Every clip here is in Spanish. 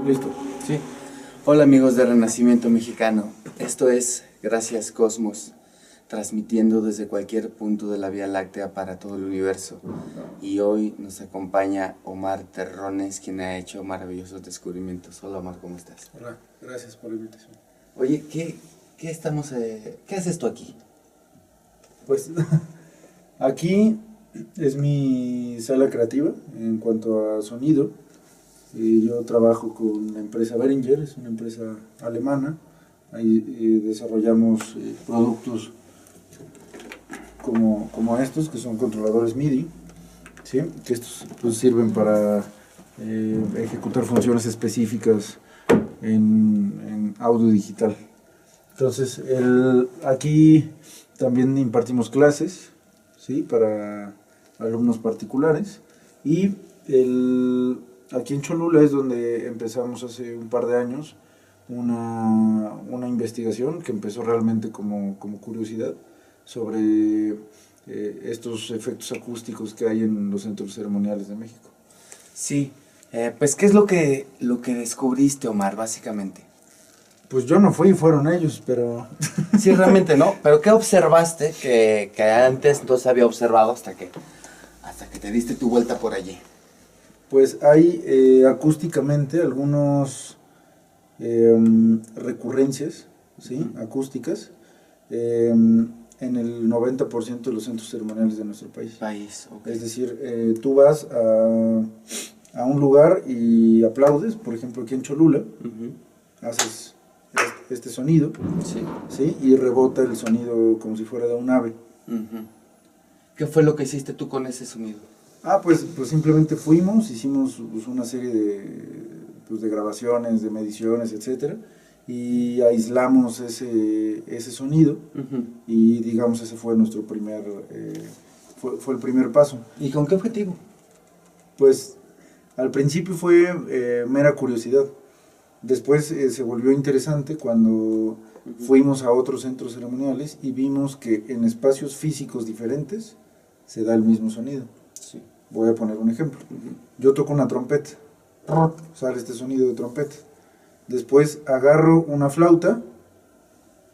Listo. Sí. Hola amigos de Renacimiento Mexicano. Esto es Gracias Cosmos, transmitiendo desde cualquier punto de la Vía Láctea para todo el universo. Y hoy nos acompaña Omar Terrones, quien ha hecho maravillosos descubrimientos. Hola Omar, ¿cómo estás? Hola, gracias por la invitación. Oye, ¿qué haces tú aquí? Pues aquí es mi sala creativa en cuanto a sonido. Yo trabajo con la empresa Behringer, es una empresa alemana. Ahí desarrollamos productos como estos, que son controladores MIDI, ¿sí? Que estos pues, sirven para ejecutar funciones específicas en audio digital. Entonces, aquí también impartimos clases, ¿sí? Para alumnos particulares. Y aquí en Cholula es donde empezamos hace un par de años una investigación que empezó realmente como curiosidad sobre estos efectos acústicos que hay en los centros ceremoniales de México. Sí, pues ¿qué es lo que descubriste, Omar, básicamente? Pues yo no fui, fueron ellos, pero... Sí, realmente no, pero ¿qué observaste que antes no se había observado hasta que te diste tu vuelta por allí? Pues hay acústicamente algunos recurrencias, ¿sí? Acústicas en el 90% de los centros ceremoniales de nuestro país. Okay. Es decir, tú vas a un lugar y aplaudes, por ejemplo aquí en Cholula, haces este sonido, ¿sí? Y rebota el sonido como si fuera de un ave. ¿Qué fue lo que hiciste tú con ese sonido? Pues simplemente hicimos pues, una serie de grabaciones, de mediciones, etcétera, y aislamos ese sonido, y digamos ese fue nuestro primer, fue el primer paso. ¿Y con qué objetivo? Pues al principio fue mera curiosidad. Después se volvió interesante cuando fuimos a otros centros ceremoniales y vimos que en espacios físicos diferentes se da el mismo sonido. Sí. Voy a poner un ejemplo. Yo toco una trompeta, sale este sonido de trompeta. Después agarro una flauta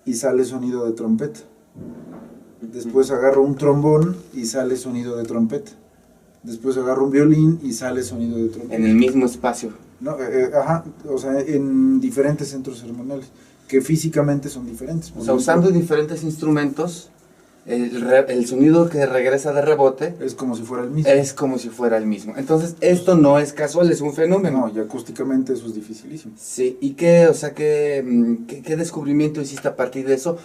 y sale sonido de trompeta. Después agarro un trombón y sale sonido de trompeta. Después agarro un violín y sale sonido de trompeta. En el mismo espacio. No, o sea, en diferentes centros ceremoniales, que físicamente son diferentes. O sea, usando diferentes instrumentos, el sonido que regresa de rebote es como si fuera el mismo. Es como si fuera el mismo. Entonces, esto no es casual, es un fenómeno. No, y acústicamente eso es dificilísimo. Sí, ¿y qué descubrimiento hiciste a partir de eso?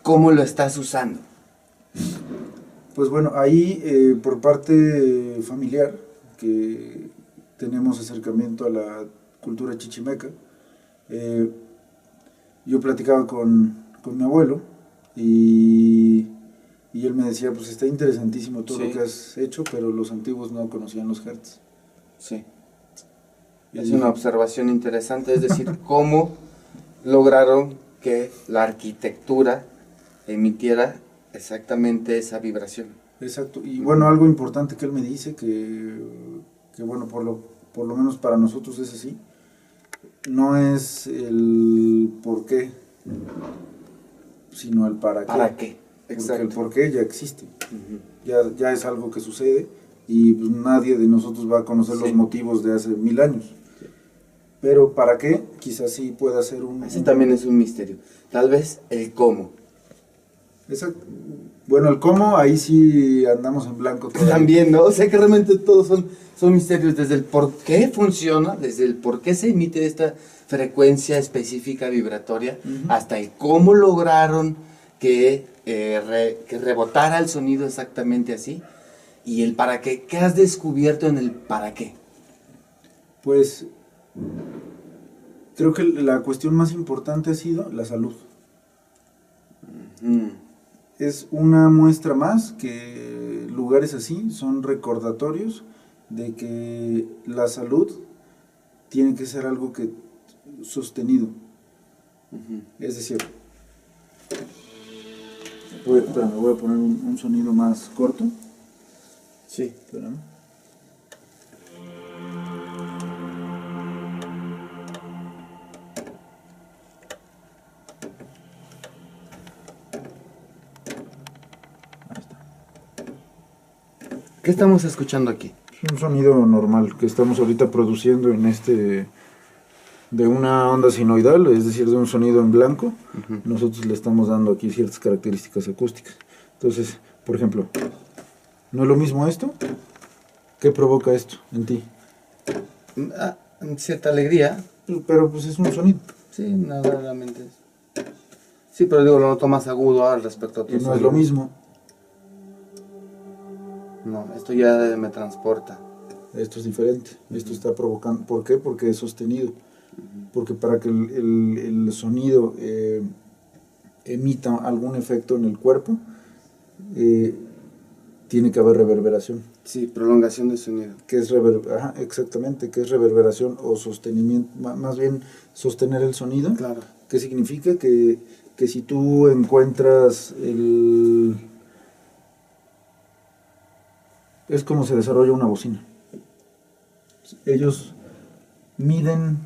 ¿Cómo lo estás usando? Pues bueno, ahí por parte familiar, que tenemos acercamiento a la cultura chichimeca, yo platicaba con mi abuelo y él me decía, pues está interesantísimo todo lo que has hecho, pero los antiguos no conocían los hertz. Sí. Es una observación interesante, es decir, cómo lograron que la arquitectura emitiera exactamente esa vibración. Exacto, y bueno, algo importante que él me dice, que bueno, por lo menos para nosotros es así, no es el por qué, sino el para qué. ¿Para qué? Exacto. Porque el por qué ya existe, ya es algo que sucede, y pues nadie de nosotros va a conocer los motivos de hace 1000 años. Sí. Pero ¿para qué? Quizás sí pueda ser Ese también es un misterio. Tal vez el cómo. Exacto. Bueno, el cómo, ahí sí andamos en blanco todavía. También, ¿no? O sea que realmente todos son misterios, desde el por qué funciona, desde el por qué se emite esta frecuencia específica vibratoria, hasta el cómo lograron que rebotara el sonido exactamente así, y el para qué. ¿Qué has descubierto en el para qué? Pues creo que la cuestión más importante ha sido la salud. Es una muestra más que lugares así son recordatorios de que la salud tiene que ser algo que sostenido. Es decir, voy a poner un sonido más corto. Sí. Espérame. ¿Qué estamos escuchando aquí? Es un sonido normal que estamos ahorita produciendo en de una onda sinoidal, es decir, de un sonido en blanco. Nosotros le estamos dando aquí ciertas características acústicas. Entonces, por ejemplo, ¿no es lo mismo esto? ¿Qué provoca esto en ti? Cierta alegría. Pero pues es un sonido. Sí, nada, realmente es. Sí, pero digo, lo noto más agudo al respecto a tu Y no es sonido. lo mismo. No, esto ya me transporta. Esto es diferente. Esto está provocando. ¿Por qué? Porque es sostenido. Porque para que el sonido emita algún efecto en el cuerpo, tiene que haber reverberación. Sí, prolongación de sonido. ¿Qué es exactamente, qué es reverberación o sostenimiento? Más bien sostener el sonido. Claro. ¿Qué significa? Que si tú encuentras es como se desarrolla una bocina. Ellos miden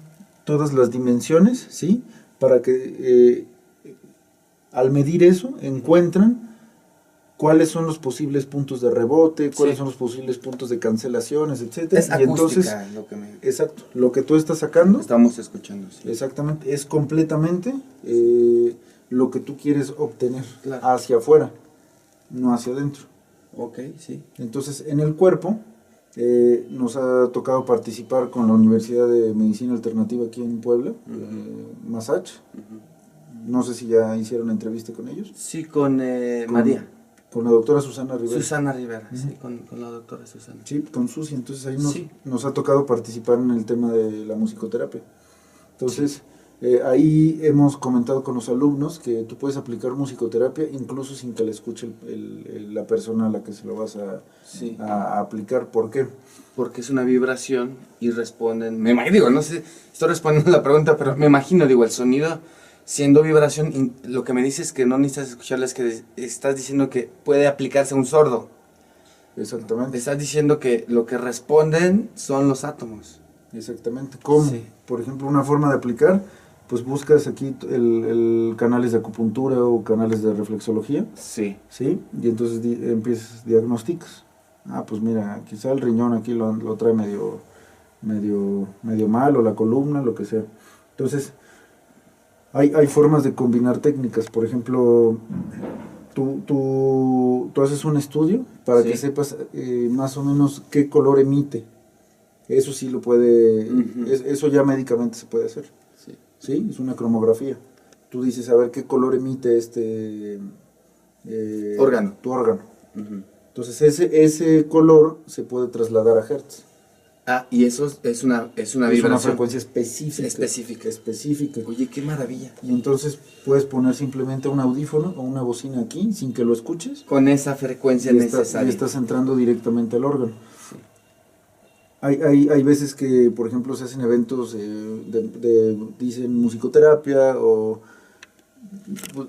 todas las dimensiones, ¿sí? Para que al medir eso encuentran cuáles son los posibles puntos de rebote, cuáles son los posibles puntos de cancelaciones, etcétera. Es acústica, entonces, lo que me... exacto, lo que tú estás sacando, Estamos escuchando, sí. exactamente, es completamente lo que tú quieres obtener Claro. hacia afuera, no hacia adentro. Ok, sí. Entonces, en el cuerpo, nos ha tocado participar con la Universidad de Medicina Alternativa aquí en Puebla, Masach. No sé si ya hicieron entrevista con ellos. Sí, con María. Con la doctora Susana Rivera. Susana Rivera, sí, con la doctora Susana. Sí, con Susi. Entonces ahí Sí. nos ha tocado participar en el tema de la musicoterapia. Entonces, ahí hemos comentado con los alumnos que tú puedes aplicar musicoterapia incluso sin que le escuche la persona a la que se lo vas a aplicar. ¿Por qué? Porque es una vibración y responden, digo, no sé, estoy respondiendo a la pregunta, pero me imagino, digo, el sonido siendo vibración, lo que me dices que no necesitas escucharla es que estás diciendo que puede aplicarse a un sordo. Exactamente. Estás diciendo que lo que responden son los átomos. Exactamente. ¿Cómo? Sí. Por ejemplo, una forma de aplicar, pues buscas aquí el canales de acupuntura o canales de reflexología, Sí. ¿sí? Y entonces empiezas, diagnosticas. Ah, pues mira, quizá el riñón aquí lo trae medio mal, o la columna, lo que sea. Entonces, hay formas de combinar técnicas. Por ejemplo, tú haces un estudio para que sepas más o menos qué color emite. Eso sí lo puede, eso ya médicamente se puede hacer. Sí. ¿Sí? Es una cromografía. Tú dices, a ver qué color emite Órgano. tu órgano. Entonces ese color se puede trasladar a hertz. Ah, y eso es una vibración. Es una frecuencia específica. Específica. Oye, qué maravilla. Y entonces puedes poner simplemente un audífono o una bocina aquí sin que lo escuches. Con esa frecuencia necesaria. Y estás entrando directamente al órgano. Sí. Hay veces que, por ejemplo, se hacen eventos dicen musicoterapia, o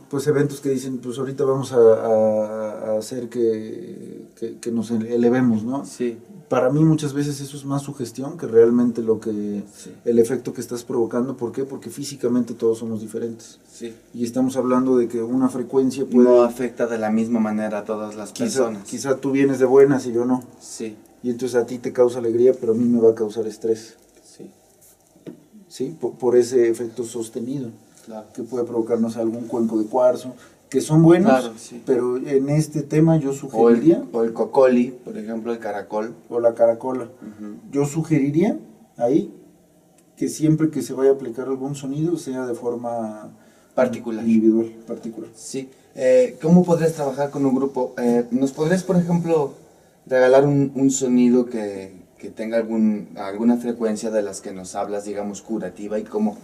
pues eventos que dicen, pues ahorita vamos a hacer que nos elevemos, ¿no? Sí. Para mí muchas veces eso es más sugestión que realmente el efecto que estás provocando. ¿Por qué? Porque físicamente todos somos diferentes. Sí. Y estamos hablando de que una frecuencia puede... No afecta de la misma manera a todas las personas. Quizá tú vienes de buenas y yo no. Sí. Y entonces a ti te causa alegría, pero a mí me va a causar estrés. Sí. ¿Sí? Por ese efecto sostenido. Claro. Que puede provocarnos algún cuenco de cuarzo, que son buenos, claro, sí. Pero en este tema yo sugeriría... O el cocoli, por ejemplo, el caracol. O la caracola. Yo sugeriría ahí que siempre que se vaya a aplicar algún sonido sea de forma particular. Individual, particular. Sí. ¿Cómo podrías trabajar con un grupo? ¿Nos podrías, por ejemplo, regalar un sonido que tenga alguna frecuencia de las que nos hablas, digamos, curativa, y cómo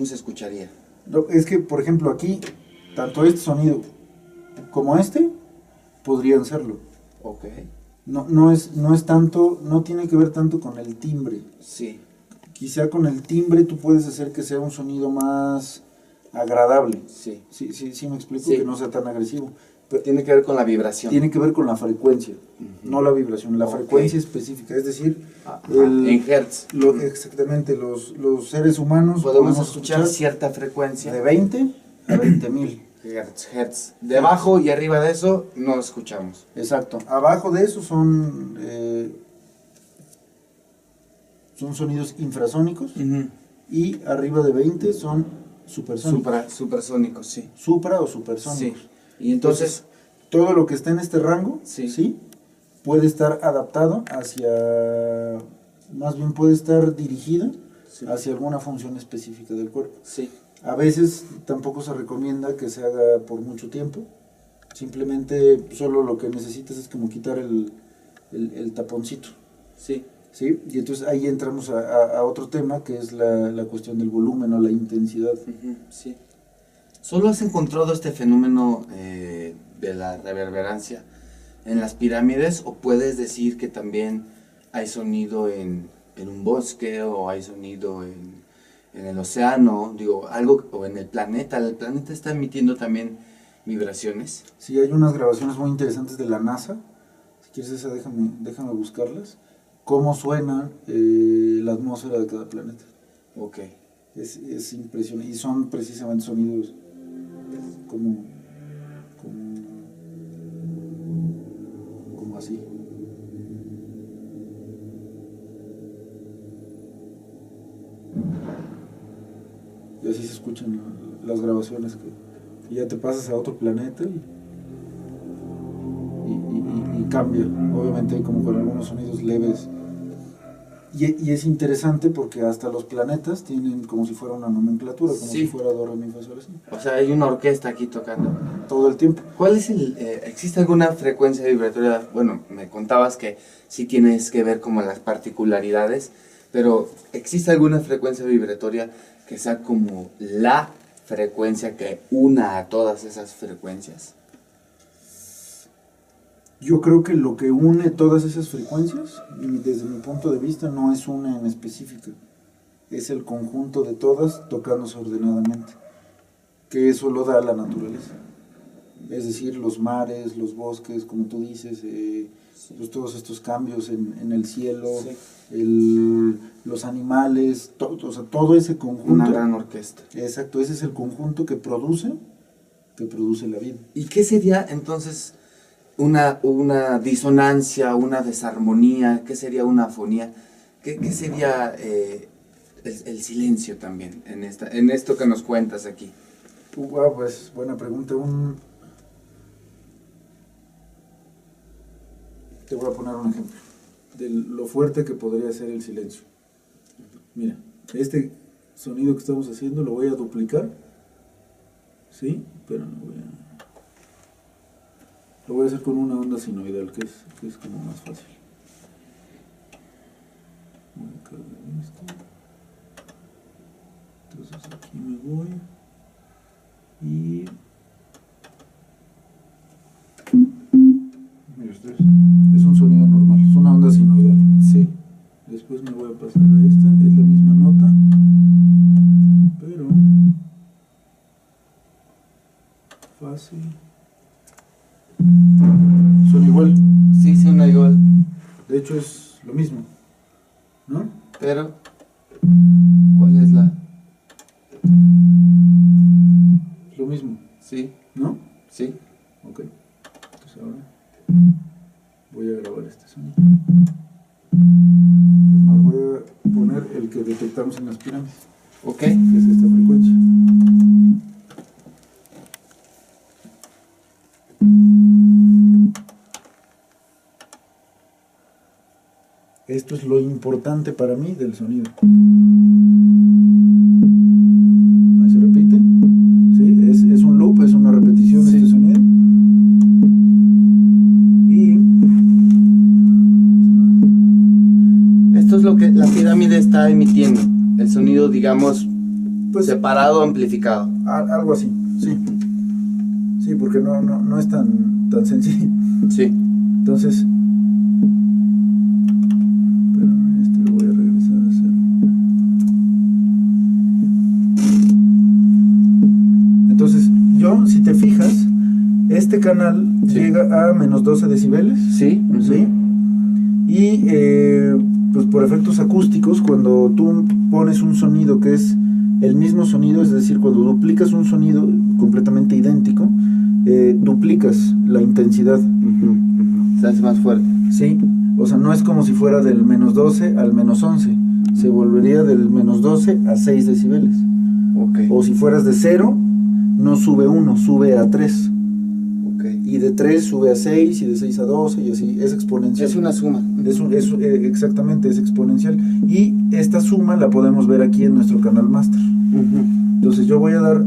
se escucharía? No, es que, por ejemplo, aquí, tanto este sonido como este podrían serlo. Ok. No es tanto, no tiene que ver tanto con el timbre. Sí. Quizá con el timbre tú puedes hacer que sea un sonido más agradable. Sí. Sí, me explico, Sí. que no sea tan agresivo. Pero tiene que ver con la vibración. Tiene que ver con la frecuencia, no la vibración, la frecuencia específica, es decir, en hertz. Exactamente, los seres humanos podemos escuchar cierta frecuencia de 20 a 20.000. Hertz. Debajo y arriba de eso no escuchamos. Exacto. Abajo de eso son sonidos infrasónicos y arriba de 20 son supersónicos. Supersónicos, sí. Supra o supersónicos. Sí. Y entonces todo lo que está en este rango, sí, puede estar adaptado más bien puede estar dirigido hacia alguna función específica del cuerpo. Sí. A veces tampoco se recomienda que se haga por mucho tiempo. Simplemente solo lo que necesitas es como quitar el taponcito. Sí. ¿Sí? Y entonces ahí entramos a otro tema que es la cuestión del volumen o la intensidad. Sí. ¿Solo has encontrado este fenómeno de la reverberancia en las pirámides o puedes decir que también hay sonido en un bosque o hay sonido en el océano, digo, algo, o en el planeta? ¿El planeta está emitiendo también vibraciones? Sí, hay unas grabaciones muy interesantes de la NASA. Si quieres esa, déjame buscarlas. Cómo suena la atmósfera de cada planeta. Ok. Es impresionante. Y son precisamente sonidos como así. Y así se escuchan las grabaciones que ya te pasas a otro planeta y cambia, obviamente como con algunos sonidos leves. Y es interesante porque hasta los planetas tienen como si fuera una nomenclatura, como si fuera do, re, mi, fa, sol, la, si. O sea, hay una orquesta aquí tocando. Todo el tiempo. ¿Cuál es existe alguna frecuencia vibratoria? Bueno, me contabas que sí tienes que ver como las particularidades, pero ¿existe alguna frecuencia vibratoria que sea como la frecuencia que una a todas esas frecuencias? Yo creo que lo que une todas esas frecuencias, y desde mi punto de vista, no es una en específica, es el conjunto de todas tocándose ordenadamente, que eso lo da la naturaleza. Es decir, los mares, los bosques, como tú dices, pues todos estos cambios en el cielo, los animales, o sea, todo ese conjunto. Una gran orquesta. Exacto, ese es el conjunto que produce la vida. ¿Y qué sería entonces una disonancia, una desarmonía? ¿Qué sería una afonía? ¿Qué sería el silencio también en esto que nos cuentas aquí? Pues buena pregunta. Te voy a poner un ejemplo de lo fuerte que podría ser el silencio. Mira, este sonido que estamos haciendo lo voy a duplicar, ¿sí? Pero lo voy a hacer con una onda sinoidal, que es como más fácil. Voy a cargar esto. Entonces aquí me voy y... Mira ustedes, es un sonido normal, es una onda sinoidal. Sí. Después me voy a pasar a esta, es la misma nota, pero fácil. Suena igual. Sí, suena igual. De hecho es lo mismo, ¿no? Pero, ¿cuál es la? Lo mismo, Sí. ¿no? Sí. Ok. Entonces ahora voy a grabar este sonido. Es más, voy a poner el que detectamos en las pirámides. Ok. Que es esta frecuencia. Esto es lo importante para mí del sonido. Ahí se repite. ¿Sí? Es un loop, es una repetición de este sonido. Y Esto es lo que la pirámide está emitiendo. El sonido, digamos, pues separado, amplificado. Algo así, sí. Sí, porque no es tan sencillo. Sí. Entonces, lo voy a regresar a hacer. Entonces, si te fijas, este canal llega a menos 12 decibeles. Sí. ¿Sí? Y pues por efectos acústicos, cuando tú pones un sonido que es el mismo sonido, es decir, cuando duplicas un sonido completamente idéntico, duplicas la intensidad. Se hace más fuerte. Sí, o sea, no es como si fuera del menos 12 al menos 11, se volvería del menos 12 a 6 decibeles. Okay. O si fueras de 0, no sube 1, sube a 3. Okay. Y de 3 sube a 6, y de 6 a 12, y así, es exponencial. Es una suma. Exactamente, es exponencial. Y esta suma la podemos ver aquí en nuestro canal Master. Entonces yo voy a dar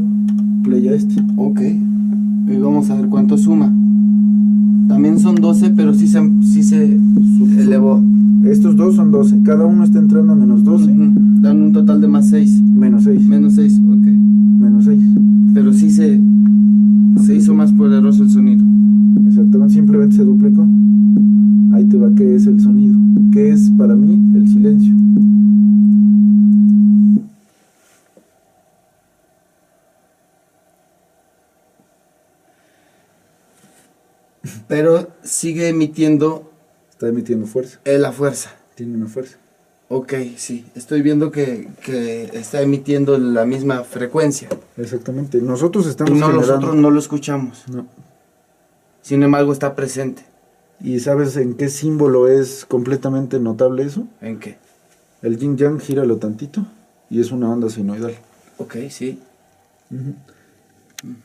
play a este. Ok. Y vamos a ver cuánto suma. También son 12, pero sí se elevó. Estos dos son 12. Cada uno está entrando a menos 12. Dan un total de más 6. Menos 6. Menos 6, ok. Menos 6. Pero sí se hizo más poderoso el sonido. Exactamente, simplemente se duplicó. Ahí te va qué es el sonido. ¿Qué es para mí el silencio? Pero sigue emitiendo Está emitiendo fuerza. la fuerza. Tiene una fuerza. Ok, sí. Estoy viendo que está emitiendo la misma frecuencia. Exactamente. Nosotros Y estamos nosotros no lo escuchamos. No. Sin embargo, está presente. ¿Y sabes en qué símbolo es completamente notable eso? ¿En qué? El yin yang, gíralo tantito, y es una onda sinoidal. Ok, sí.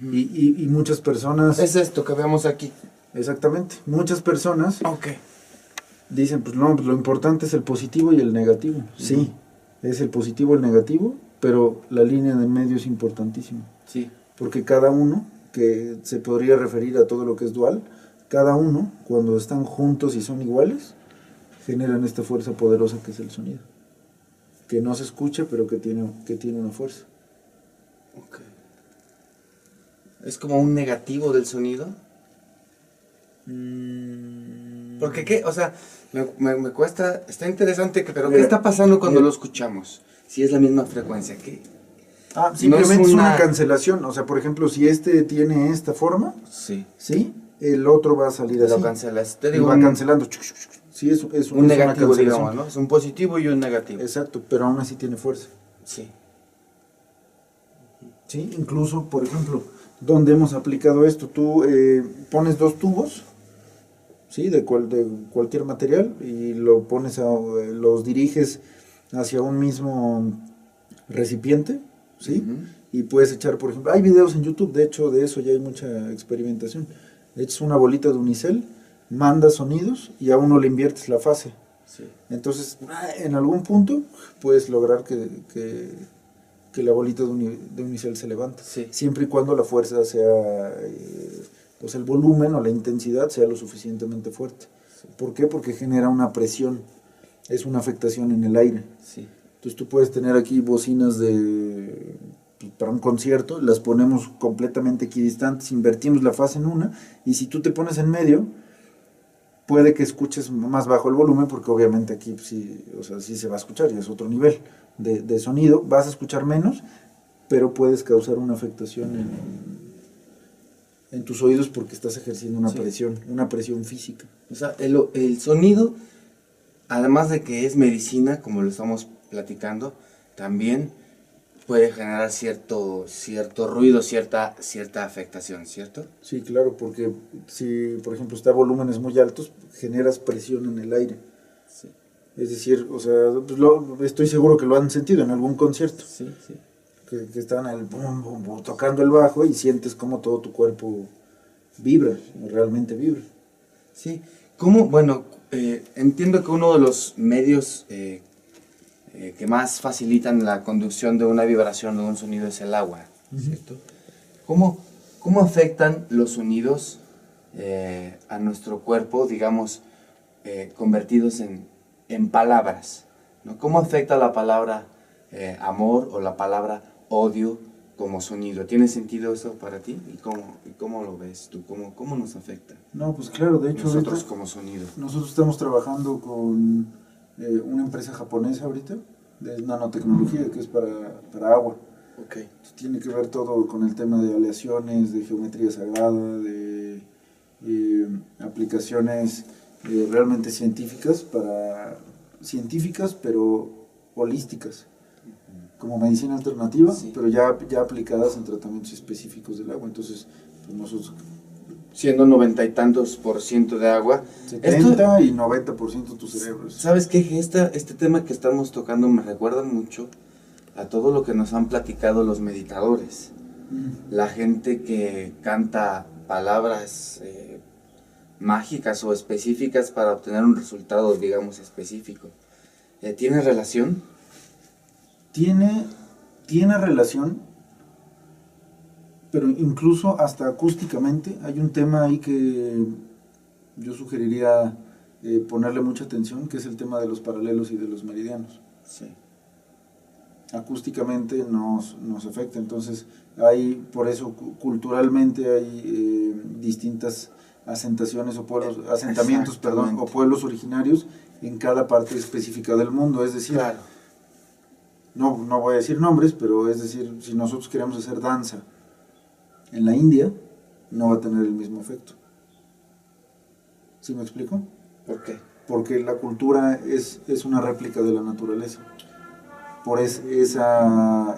Y muchas personas... Es esto que vemos aquí. Exactamente. Muchas personas Ok. dicen, pues no, pues lo importante es el positivo y el negativo. Sí, es el positivo y el negativo, pero la línea de medio es importantísima. Sí. Porque cada uno, que se podría referir a todo lo que es dual, cada uno, cuando están juntos y son iguales, generan esta fuerza poderosa que es el sonido. Que no se escucha, pero que tiene una fuerza. Ok. ¿Es como un negativo del sonido? Porque qué, o sea, me cuesta, está interesante, pero Mira, ¿qué está pasando cuando mira. lo escuchamos? Si es la misma frecuencia, ¿qué? Simplemente no es es una una cancelación. O sea, por ejemplo, si este tiene esta forma, Sí. ¿sí? El otro va a salir Te así. lo cancelas. Te Y digo va cancelando. Sí, es un una negativo, cancelación. digamos, ¿no? Es un positivo y un negativo. Exacto, pero aún así tiene fuerza. Sí. ¿Sí? Incluso, por ejemplo, donde hemos aplicado esto, tú pones dos tubos, ¿sí? De cualquier material, y lo pones los diriges hacia un mismo recipiente, ¿sí? Y puedes echar, por ejemplo, hay videos en YouTube, de hecho, de eso ya hay mucha experimentación. Echas una bolita de unicel, mandas sonidos y a uno le inviertes la fase. Sí. Entonces, en algún punto puedes lograr que la bolita de unicel se levante. Sí. Siempre y cuando la fuerza sea, pues el volumen o la intensidad sea lo suficientemente fuerte. Sí. ¿Por qué? Porque genera una presión, es una afectación en el aire. Sí. Entonces tú puedes tener aquí bocinas para un concierto, las ponemos completamente equidistantes, invertimos la fase en una, y si tú te pones en medio, puede que escuches más bajo el volumen, porque obviamente aquí pues, sí, o sea, sí se va a escuchar, y es otro nivel de sonido, vas a escuchar menos, pero puedes causar una afectación en tus oídos porque estás ejerciendo una presión física. O sea, el sonido, además de que es medicina, como lo estamos platicando, también puede generar cierto ruido, cierta afectación, ¿cierto? Sí, claro, porque si, por ejemplo, está a volúmenes muy altos, generas presión en el aire. Sí. Es decir, o sea, pues estoy seguro que lo han sentido en algún concierto. Sí, sí. Que están tocando el bajo y sientes como todo tu cuerpo vibra, realmente vibra. Sí. ¿Cómo? Bueno, entiendo que uno de los medios que más facilitan la conducción de una vibración, de un sonido, es el agua, ¿cierto? ¿Cómo afectan los sonidos a nuestro cuerpo, digamos, convertidos en palabras, ¿no? ¿Cómo afecta la palabra amor o la palabra odio como sonido? ¿Tiene sentido eso para ti? ¿Y cómo lo ves tú? ¿Cómo nos afecta? No, pues claro, de hecho Nosotros ahorita, como sonido. nosotros estamos trabajando con una empresa japonesa ahorita, de nanotecnología, que es para agua. Okay. Tiene que ver todo con el tema de aleaciones, de geometría sagrada, de aplicaciones realmente científicas, pero holísticas, como medicina alternativa, Sí. pero ya aplicadas en tratamientos específicos del agua. Entonces, pues nosotros Siendo 90 y tantos % de agua. 70 y 90% tu cerebro. ¿Sabes qué? Este tema que estamos tocando me recuerda mucho a todo lo que nos han platicado los meditadores. La gente que canta palabras mágicas o específicas para obtener un resultado, digamos, específico. ¿Tiene relación? Tiene relación, pero incluso hasta acústicamente hay un tema ahí que yo sugeriría ponerle mucha atención, que es el tema de los paralelos y de los meridianos. Sí. Acústicamente nos afecta, entonces hay, por eso culturalmente hay distintas asentamientos o pueblos originarios en cada parte específica del mundo, es decir, Claro. no voy a decir nombres, pero es decir, si nosotros queremos hacer danza en la India, no va a tener el mismo efecto. ¿Sí me explico? ¿Por qué? Porque la cultura es una réplica de la naturaleza. Por esa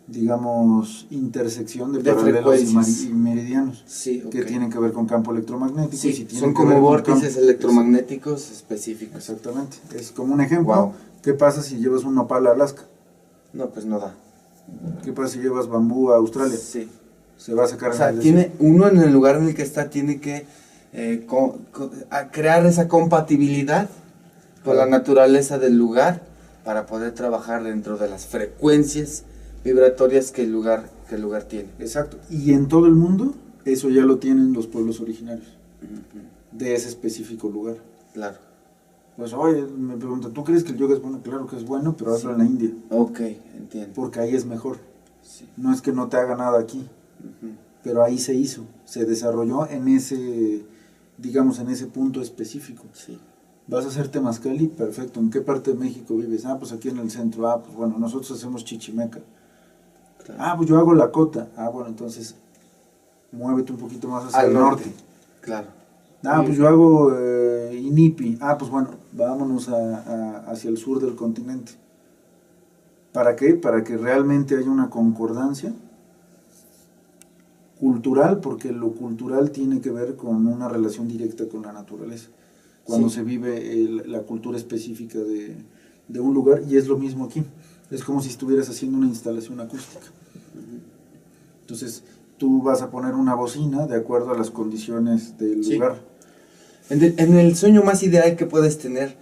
digamos, intersección de paralelos y meridianos, sí, okay, que tienen que ver con campo electromagnético. Sí, si son como vórtices electromagnéticos específicos. Exactamente. Es como un ejemplo. Wow. ¿Qué pasa si llevas un nopal a Alaska? No, pues no da. ¿Qué pasa si llevas bambú a Australia? Sí. Se va a sacar. O sea, uno en el lugar en el que está tiene que crear esa compatibilidad con la naturaleza del lugar para poder trabajar dentro de las frecuencias vibratorias que el lugar tiene. Exacto. Y en todo el mundo eso ya lo tienen los pueblos originarios de ese específico lugar. Claro. Pues oye, me pregunta, ¿tú crees que el yoga es bueno? Claro que es bueno, pero hazlo en la India. Ok, entiendo. Porque ahí es mejor. Sí. No es que no te haga nada aquí, pero ahí se hizo, se desarrolló en ese, digamos, en ese punto específico. Sí. ¿Vas a hacer temazcali? Perfecto. ¿En qué parte de México vives? Ah, pues aquí en el centro. Ah, pues bueno, nosotros hacemos chichimeca. Claro. Ah, pues yo hago lakota. Ah, bueno, entonces muévete un poquito más hacia el norte. Claro. Ah, pues yo hago inipi. Ah, pues bueno, vámonos hacia el sur del continente. ¿Para qué? Para que realmente haya una concordancia cultural, porque lo cultural tiene que ver con una relación directa con la naturaleza. Cuando se vive la cultura específica de un lugar, y es lo mismo aquí. Es como si estuvieras haciendo una instalación acústica. Entonces, tú vas a poner una bocina de acuerdo a las condiciones del lugar. En el sueño más ideal que puedes tener,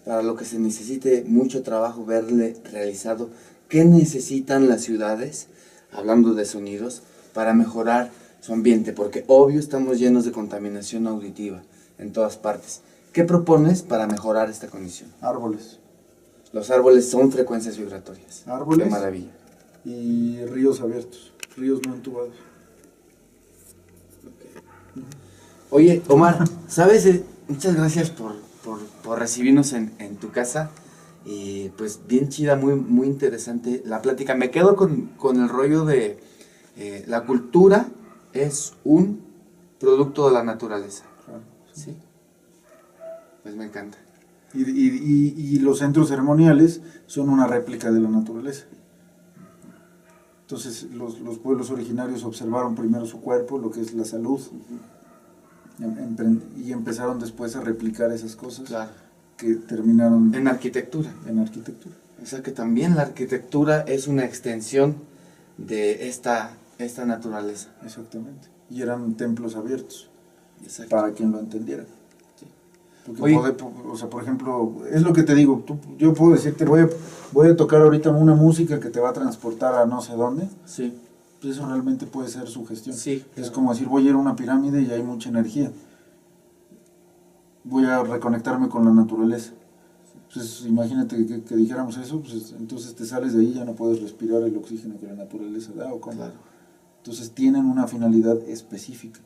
para lo que se necesite mucho trabajo verle realizado, ¿qué necesitan las ciudades, hablando de sonidos, para mejorar su ambiente? Porque obvio estamos llenos de contaminación auditiva en todas partes. ¿Qué propones para mejorar esta condición? Árboles. Los árboles son frecuencias vibratorias. Árboles. Qué maravilla. Y ríos abiertos, ríos no entubados. Okay. Oye, Omar, ¿sabes? Muchas gracias por recibirnos en tu casa. Y pues bien chida, muy interesante la plática. Me quedo con el rollo de la cultura es un producto de la naturaleza. Claro. ¿Sí? Pues me encanta. Y los centros ceremoniales son una réplica de la naturaleza. Entonces los pueblos originarios observaron primero su cuerpo, lo que es la salud, y empezaron después a replicar esas cosas. Claro. Que terminaron en arquitectura. En arquitectura. O sea que también la arquitectura es una extensión de esta naturaleza. Exactamente. Y eran templos abiertos. Exacto. Para quien lo entendiera. Sí. Porque o sea, por ejemplo, es lo que te digo, yo puedo decirte, voy a tocar ahorita una música que te va a transportar a no sé dónde. Sí. Pues eso realmente puede ser sugestión. Sí. Es como decir, voy a ir a una pirámide y hay mucha energía. Voy a reconectarme con la naturaleza. Pues imagínate que dijéramos eso, pues entonces te sales de ahí y ya no puedes respirar el oxígeno que la naturaleza da, ¿o cómo? Claro. Entonces tienen una finalidad específica.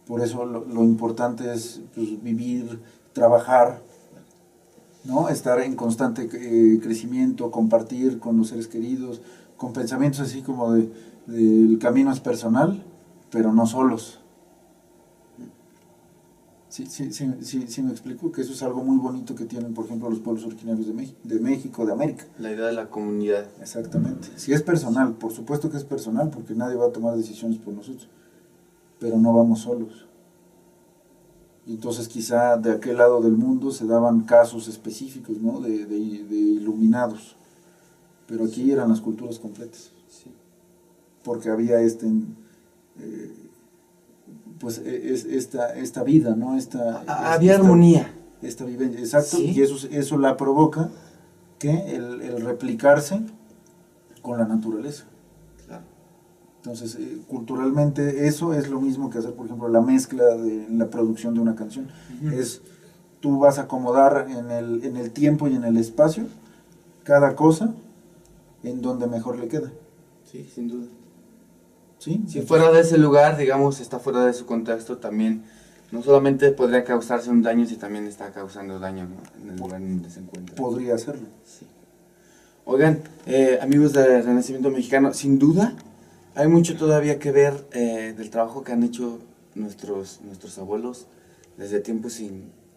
Por eso lo importante es pues, vivir, trabajar, ¿no? Estar en constante crecimiento, compartir con los seres queridos, con pensamientos así como el camino es personal, pero no solos. Sí, me explico que eso es algo muy bonito que tienen, por ejemplo, los pueblos originarios de México, de América. La idea de la comunidad. Exactamente. Si es personal, por supuesto que es personal, porque nadie va a tomar decisiones por nosotros, pero no vamos solos. Y entonces quizá de aquel lado del mundo se daban casos específicos, ¿no? de iluminados, pero aquí eran las culturas completas, Sí. porque había esta vida, ¿no? Había armonía. Esta vivencia, exacto, Sí. y eso la provoca que el replicarse con la naturaleza. Claro. Entonces, culturalmente eso es lo mismo que hacer, por ejemplo, la mezcla de la producción de una canción. Tú vas a acomodar en el tiempo y en el espacio cada cosa en donde mejor le queda. Sí, sin duda. ¿Sí? Si fuera de ese lugar, digamos, está fuera de su contexto, también no solamente podría causarse un daño, sino también está causando daño, ¿no? En el lugar en donde se encuentra. Podría hacerlo. Sí. Oigan, amigos del Renacimiento Mexicano, sin duda hay mucho todavía que ver del trabajo que han hecho nuestros abuelos desde tiempos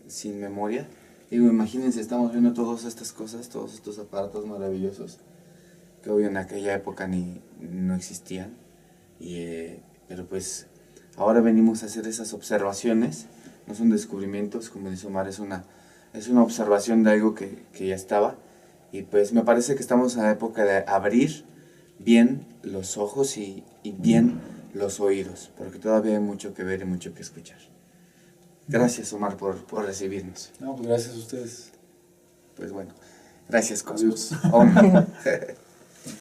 sin memoria. Digo, imagínense, estamos viendo todas estas cosas, todos estos aparatos maravillosos que obvio en aquella época no existían. Pero pues ahora venimos a hacer esas observaciones, no son descubrimientos, como dice Omar, es una observación de algo que ya estaba. Y pues me parece que estamos en la época de abrir bien los ojos y bien los oídos, porque todavía hay mucho que ver y mucho que escuchar. Gracias, Omar, por recibirnos. No, pues gracias a ustedes. Pues bueno, gracias, Cosmos. Adiós.